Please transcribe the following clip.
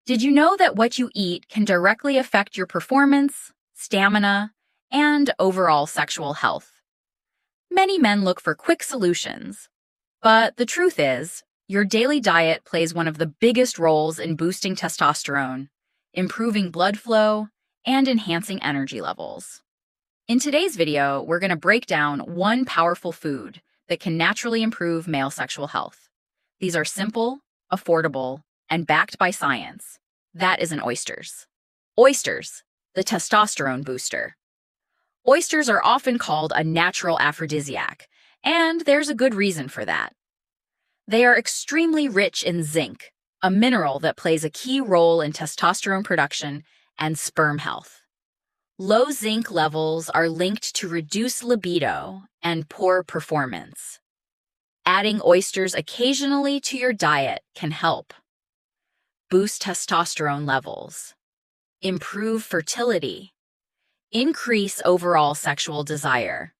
Did you know that what you eat can directly affect your performance, stamina, and overall sexual health? Many men look for quick solutions, but the truth is, your daily diet plays one of the biggest roles in boosting testosterone, improving blood flow, and enhancing energy levels. In today's video, we're going to break down one powerful food that can naturally improve male sexual health. These are simple, affordable, and backed by science. That is oysters. Oysters, the testosterone booster. Oysters are often called a natural aphrodisiac, and there's a good reason for that. They are extremely rich in zinc, a mineral that plays a key role in testosterone production and sperm health. Low zinc levels are linked to reduced libido and poor performance. Adding oysters occasionally to your diet can help boost testosterone levels, improve fertility, increase overall sexual desire,